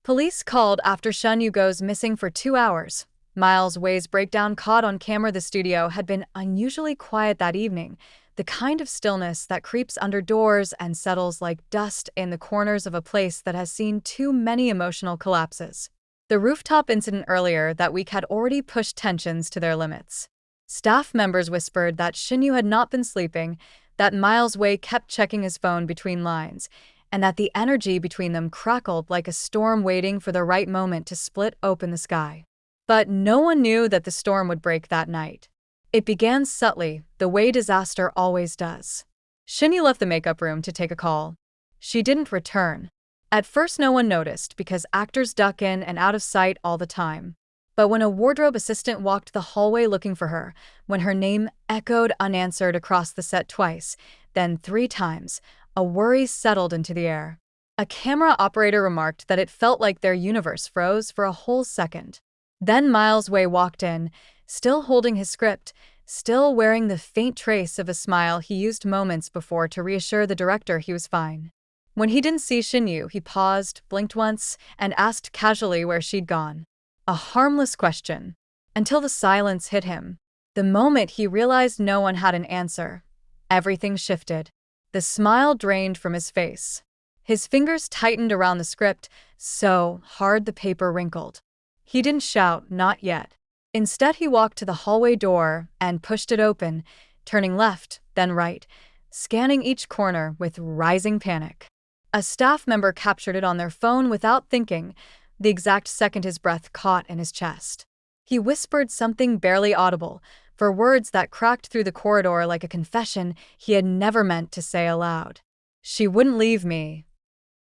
Police called after Shen Yue goes missing for 2 hours. Miles Wei's breakdown caught on camera. The studio had been unusually quiet that evening, the kind of stillness that creeps under doors and settles like dust in the corners of a place that has seen too many emotional collapses. The rooftop incident earlier that week had already pushed tensions to their limits. Staff members whispered that Shen Yue had not been sleeping, that Miles Wei kept checking his phone between lines, and that the energy between them crackled like a storm waiting for the right moment to split open the sky. But no one knew that the storm would break that night. It began subtly, the way disaster always does. Shen Yue left the makeup room to take a call. She didn't return. At first no one noticed because actors duck in and out of sight all the time. But when a wardrobe assistant walked the hallway looking for her, when her name echoed unanswered across the set twice, then 3 times, a worry settled into the air. A camera operator remarked that it felt like their universe froze for a whole second. Then Miles Wei walked in, still holding his script, still wearing the faint trace of a smile he used moments before to reassure the director he was fine. When he didn't see Shen Yue, he paused, blinked once, and asked casually where she'd gone. A harmless question, until the silence hit him. The moment he realized no one had an answer, everything shifted. The smile drained from his face. His fingers tightened around the script, so hard the paper wrinkled. He didn't shout, not yet. Instead, he walked to the hallway door and pushed it open, turning left, then right, scanning each corner with rising panic. A staff member captured it on their phone without thinking, the exact second his breath caught in his chest. He whispered something barely audible, for words that cracked through the corridor like a confession he had never meant to say aloud. "She wouldn't leave me."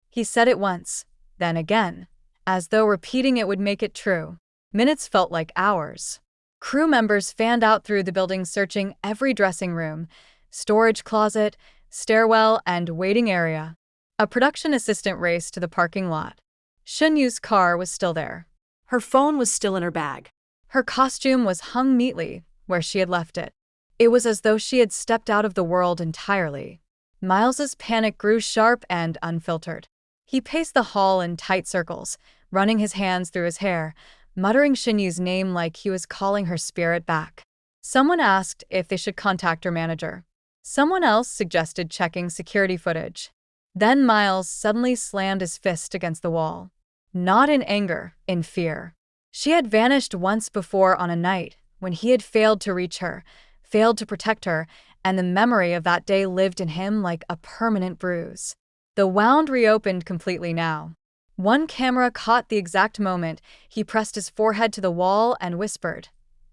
He said it once, then again, as though repeating it would make it true. Minutes felt like hours. Crew members fanned out through the building searching every dressing room, storage closet, stairwell, and waiting area. A production assistant raced to the parking lot. Shen Yue's car was still there. Her phone was still in her bag. Her costume was hung neatly where she had left it. It was as though she had stepped out of the world entirely. Miles's panic grew sharp and unfiltered. He paced the hall in tight circles, running his hands through his hair, muttering Shen Yue's name like he was calling her spirit back. Someone asked if they should contact her manager. Someone else suggested checking security footage. Then Miles suddenly slammed his fist against the wall. Not in anger, in fear. She had vanished once before on a night when he had failed to reach her, failed to protect her, and the memory of that day lived in him like a permanent bruise. The wound reopened completely now. One camera caught the exact moment he pressed his forehead to the wall and whispered,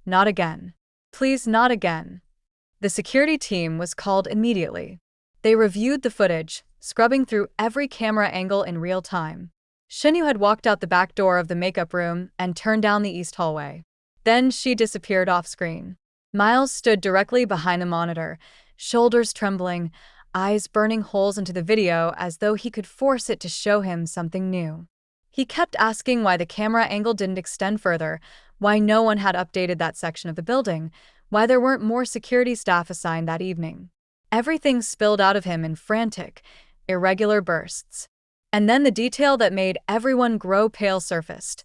"Not again. Please, not again." The security team was called immediately. They reviewed the footage, scrubbing through every camera angle in real time. Shen Yue had walked out the back door of the makeup room and turned down the east hallway. Then she disappeared off-screen. Miles stood directly behind the monitor, shoulders trembling, eyes burning holes into the video as though he could force it to show him something new. He kept asking why the camera angle didn't extend further, why no one had updated that section of the building, why there weren't more security staff assigned that evening. Everything spilled out of him in frantic, irregular bursts. And then the detail that made everyone grow pale surfaced.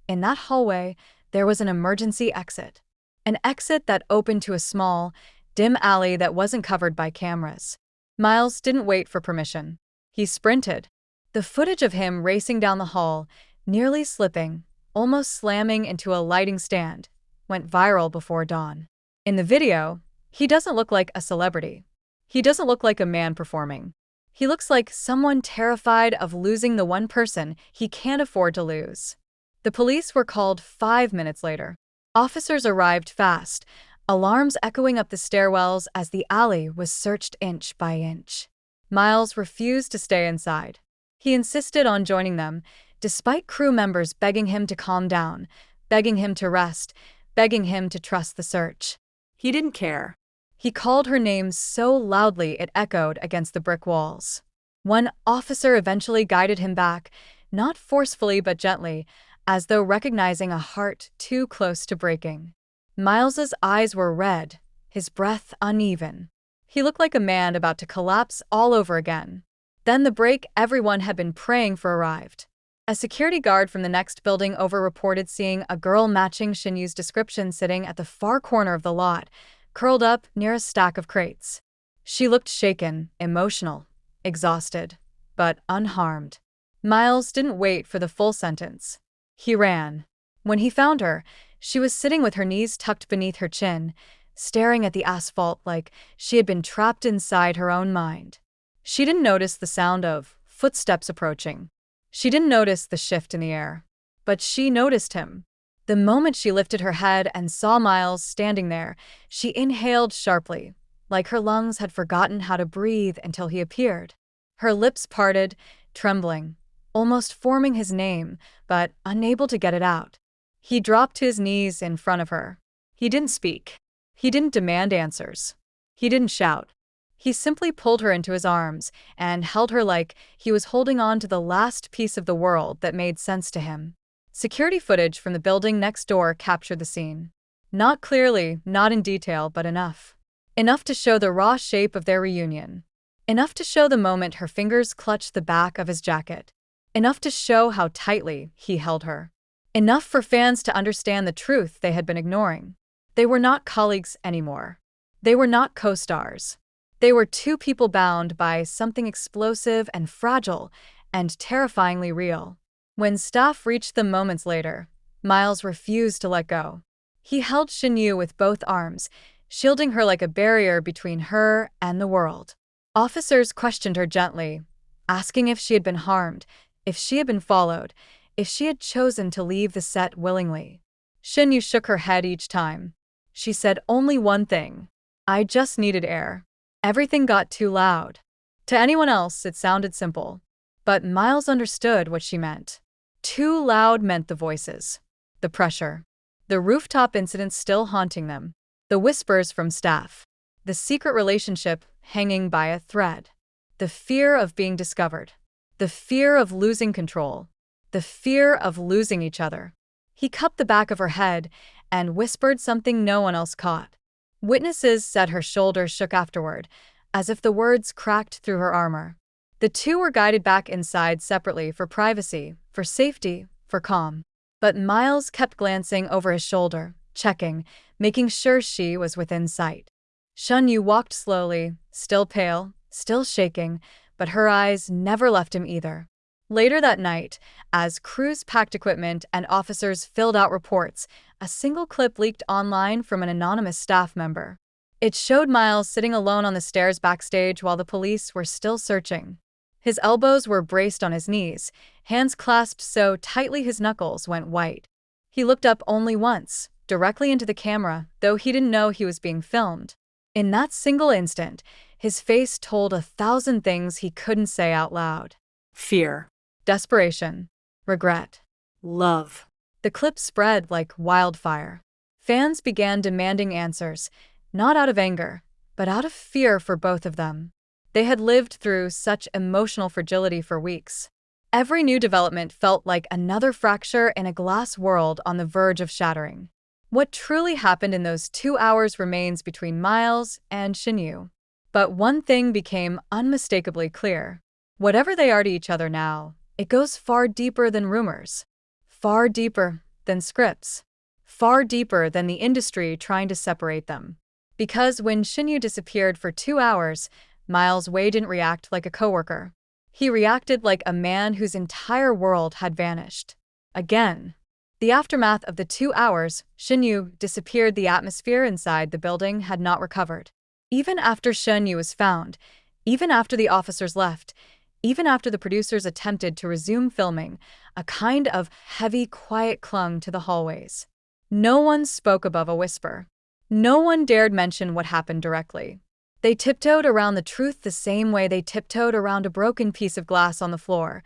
In that hallway, there was an emergency exit. An exit that opened to a small, dim alley that wasn't covered by cameras. Miles didn't wait for permission. He sprinted. The footage of him racing down the hall, nearly slipping, almost slamming into a lighting stand, went viral before dawn. In the video, he doesn't look like a celebrity. He doesn't look like a man performing. He looks like someone terrified of losing the one person he can't afford to lose. The police were called 5 minutes later. Officers arrived fast, alarms echoing up the stairwells as the alley was searched inch by inch. Miles refused to stay inside. He insisted on joining them, despite crew members begging him to calm down, begging him to rest, begging him to trust the search. He didn't care. He called her name so loudly it echoed against the brick walls. One officer eventually guided him back, not forcefully but gently, as though recognizing a heart too close to breaking. Miles's eyes were red, his breath uneven. He looked like a man about to collapse all over again. Then the break everyone had been praying for arrived. A security guard from the next building over reported seeing a girl matching Shen Yue's description sitting at the far corner of the lot, curled up near a stack of crates. She looked shaken, emotional, exhausted, but unharmed. Miles didn't wait for the full sentence. He ran. When he found her, she was sitting with her knees tucked beneath her chin, staring at the asphalt like she had been trapped inside her own mind. She didn't notice the sound of footsteps approaching. She didn't notice the shift in the air. But she noticed him. The moment she lifted her head and saw Miles standing there, she inhaled sharply, like her lungs had forgotten how to breathe until he appeared. Her lips parted, trembling, almost forming his name, but unable to get it out. He dropped to his knees in front of her. He didn't speak. He didn't demand answers. He didn't shout. He simply pulled her into his arms and held her like he was holding on to the last piece of the world that made sense to him. Security footage from the building next door captured the scene. Not clearly, not in detail, but enough. Enough to show the raw shape of their reunion. Enough to show the moment her fingers clutched the back of his jacket. Enough to show how tightly he held her. Enough for fans to understand the truth they had been ignoring. They were not colleagues anymore. They were not co-stars. They were two people bound by something explosive and fragile and terrifyingly real. When staff reached them moments later, Miles refused to let go. He held Shen Yue with both arms, shielding her like a barrier between her and the world. Officers questioned her gently, asking if she had been harmed, if she had been followed, if she had chosen to leave the set willingly. Shen Yue shook her head each time. She said only one thing. I just needed air. Everything got too loud. To anyone else, it sounded simple. But Miles understood what she meant. Too loud meant the voices, the pressure, the rooftop incidents still haunting them, the whispers from staff, the secret relationship hanging by a thread, the fear of being discovered, the fear of losing control, the fear of losing each other. He cupped the back of her head and whispered something no one else caught. Witnesses said her shoulders shook afterward, as if the words cracked through her armor. The two were guided back inside separately for privacy, for safety, for calm. But Miles kept glancing over his shoulder, checking, making sure she was within sight. Shen Yue walked slowly, still pale, still shaking, but her eyes never left him either. Later that night, as crews packed equipment and officers filled out reports, a single clip leaked online from an anonymous staff member. It showed Miles sitting alone on the stairs backstage while the police were still searching. His elbows were braced on his knees, hands clasped so tightly his knuckles went white. He looked up only once, directly into the camera, though he didn't know he was being filmed. In that single instant, his face told 1,000 things he couldn't say out loud. Fear. Desperation. Regret. Love. The clip spread like wildfire. Fans began demanding answers, not out of anger, but out of fear for both of them. They had lived through such emotional fragility for weeks. Every new development felt like another fracture in a glass world on the verge of shattering. What truly happened in those 2 hours remains between Miles and Shen Yue. But one thing became unmistakably clear. Whatever they are to each other now, it goes far deeper than rumors. Far deeper than scripts. Far deeper than the industry trying to separate them. Because when Shen Yue disappeared for 2 hours, Miles Wei didn't react like a coworker. He reacted like a man whose entire world had vanished. Again. The aftermath of the 2 hours Shen Yue disappeared, the atmosphere inside the building had not recovered. Even after Shen Yue was found, even after the officers left, even after the producers attempted to resume filming, a kind of heavy quiet clung to the hallways. No one spoke above a whisper. No one dared mention what happened directly. They tiptoed around the truth the same way they tiptoed around a broken piece of glass on the floor,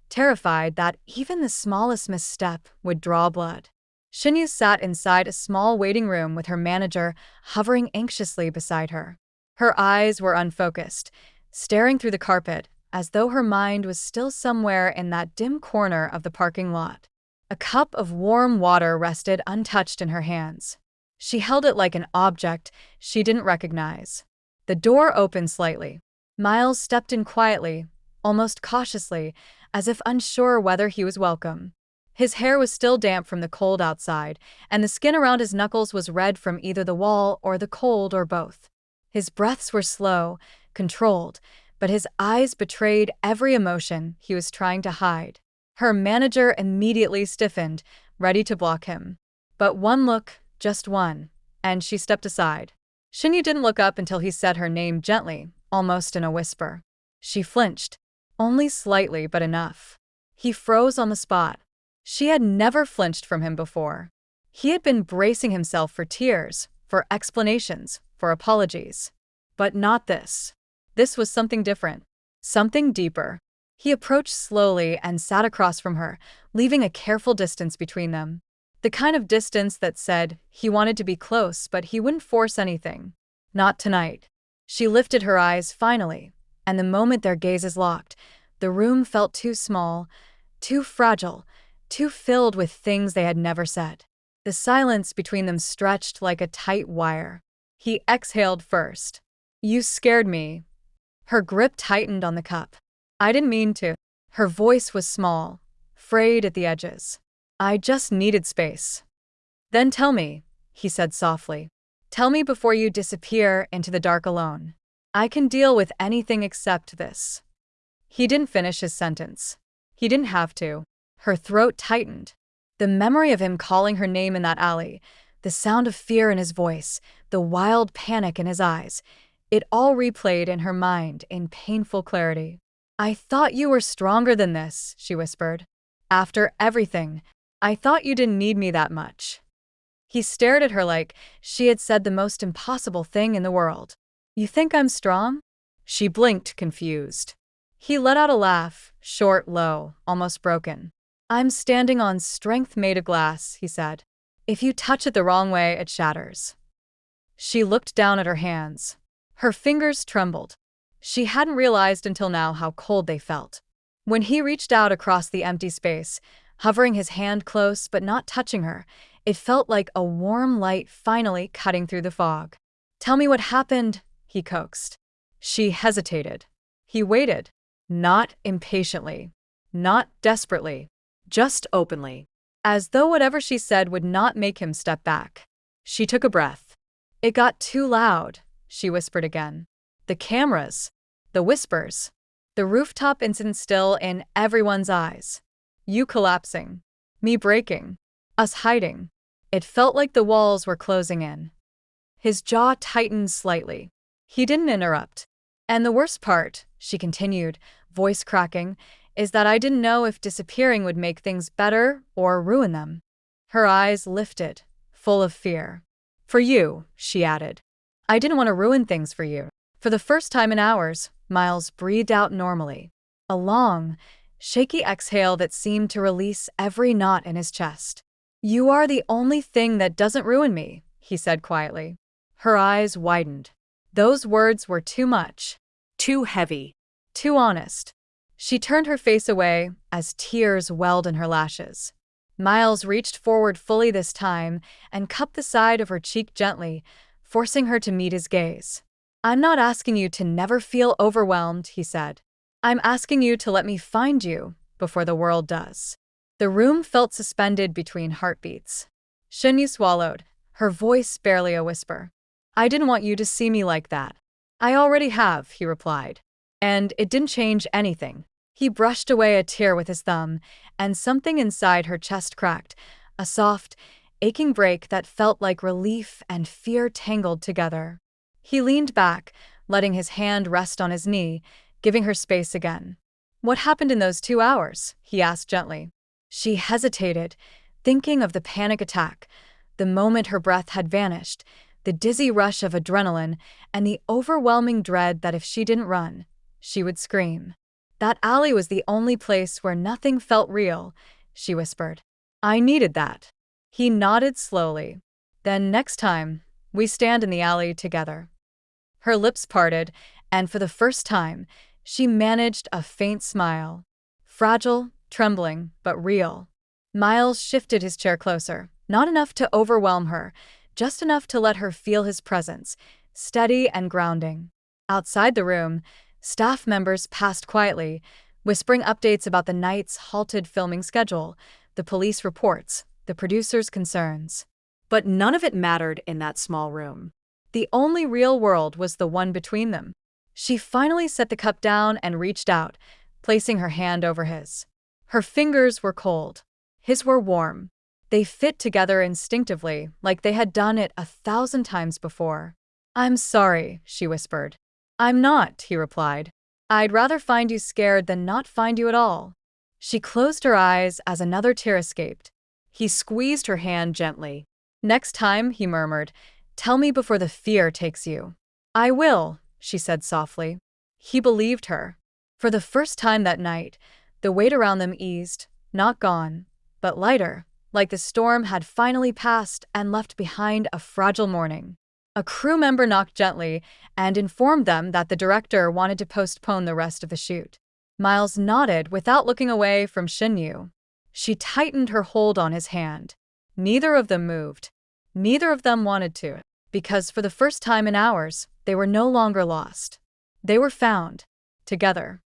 terrified that even the smallest misstep would draw blood. Shen Yue sat inside a small waiting room with her manager hovering anxiously beside her. Her eyes were unfocused, staring through the carpet, as though her mind was still somewhere in that dim corner of the parking lot. A cup of warm water rested untouched in her hands. She held it like an object she didn't recognize. The door opened slightly. Miles stepped in quietly, almost cautiously, as if unsure whether he was welcome. His hair was still damp from the cold outside, and the skin around his knuckles was red from either the wall or the cold or both. His breaths were slow, controlled, but his eyes betrayed every emotion he was trying to hide. Her manager immediately stiffened, ready to block him. But one look, just one, and she stepped aside. Shen Yue didn't look up until he said her name gently, almost in a whisper. She flinched, only slightly but enough. He froze on the spot. She had never flinched from him before. He had been bracing himself for tears, for explanations, for apologies. But not this. This was something different, something deeper. He approached slowly and sat across from her, leaving a careful distance between them. The kind of distance that said he wanted to be close, but he wouldn't force anything. Not tonight. She lifted her eyes finally, and the moment their gazes locked, the room felt too small, too fragile, too filled with things they had never said. The silence between them stretched like a tight wire. He exhaled first. "You scared me." Her grip tightened on the cup. "I didn't mean to." Her voice was small, frayed at the edges. "I just needed space." "Then tell me," he said softly. "Tell me before you disappear into the dark alone. I can deal with anything except this." He didn't finish his sentence. He didn't have to. Her throat tightened. The memory of him calling her name in that alley, the sound of fear in his voice, the wild panic in his eyes, it all replayed in her mind in painful clarity. "I thought you were stronger than this," she whispered. "After everything, I thought you didn't need me that much." He stared at her like she had said the most impossible thing in the world. "You think I'm strong?" She blinked, confused. He let out a laugh, short, low, almost broken. "I'm standing on strength made of glass," he said. "If you touch it the wrong way, it shatters." She looked down at her hands. Her fingers trembled. She hadn't realized until now how cold they felt. When he reached out across the empty space, hovering his hand close but not touching her, it felt like a warm light finally cutting through the fog. "Tell me what happened," he coaxed. She hesitated. He waited, not impatiently, not desperately, just openly, as though whatever she said would not make him step back. She took a breath. "It got too loud," she whispered again. "The cameras, the whispers, the rooftop incident still in everyone's eyes. You collapsing, me breaking, us hiding." It felt like the walls were closing in. His jaw tightened slightly. He didn't interrupt. "And the worst part," she continued, voice cracking, "is that I didn't know if disappearing would make things better or ruin them." Her eyes lifted, full of fear. "For you," she added. "I didn't want to ruin things for you." For the first time in hours, Miles breathed out normally. A long, shaky exhale that seemed to release every knot in his chest. "You are the only thing that doesn't ruin me," he said quietly. Her eyes widened. Those words were too much. Too heavy. Too honest. She turned her face away as tears welled in her lashes. Miles reached forward fully this time and cupped the side of her cheek gently, forcing her to meet his gaze. "I'm not asking you to never feel overwhelmed," he said. "I'm asking you to let me find you before the world does." The room felt suspended between heartbeats. Shen Yue swallowed, her voice barely a whisper. "I didn't want you to see me like that." "I already have," he replied. "And it didn't change anything." He brushed away a tear with his thumb, and something inside her chest cracked, a soft, aching break that felt like relief and fear tangled together. He leaned back, letting his hand rest on his knee, giving her space again. "What happened in those 2 hours?" he asked gently. She hesitated, thinking of the panic attack, the moment her breath had vanished, the dizzy rush of adrenaline, and the overwhelming dread that if she didn't run, she would scream. "That alley was the only place where nothing felt real," she whispered. "I needed that." He nodded slowly. "Then next time, we stand in the alley together." Her lips parted, and for the first time, she managed a faint smile. Fragile, trembling, but real. Miles shifted his chair closer, not enough to overwhelm her, just enough to let her feel his presence, steady and grounding. Outside the room, staff members passed quietly, whispering updates about the night's halted filming schedule, the police reports, the producer's concerns. But none of it mattered in that small room. The only real world was the one between them. She finally set the cup down and reached out, placing her hand over his. Her fingers were cold. His were warm. They fit together instinctively, like they had done it 1,000 times before. "I'm sorry," she whispered. "I'm not," he replied. "I'd rather find you scared than not find you at all." She closed her eyes as another tear escaped. He squeezed her hand gently. "Next time," he murmured, "tell me before the fear takes you." "I will," she said softly. He believed her. For the first time that night, the weight around them eased, not gone, but lighter, like the storm had finally passed and left behind a fragile morning. A crew member knocked gently and informed them that the director wanted to postpone the rest of the shoot. Miles nodded without looking away from Shen Yue. She tightened her hold on his hand. Neither of them moved. Neither of them wanted to, because for the first time in hours, they were no longer lost. They were found, together.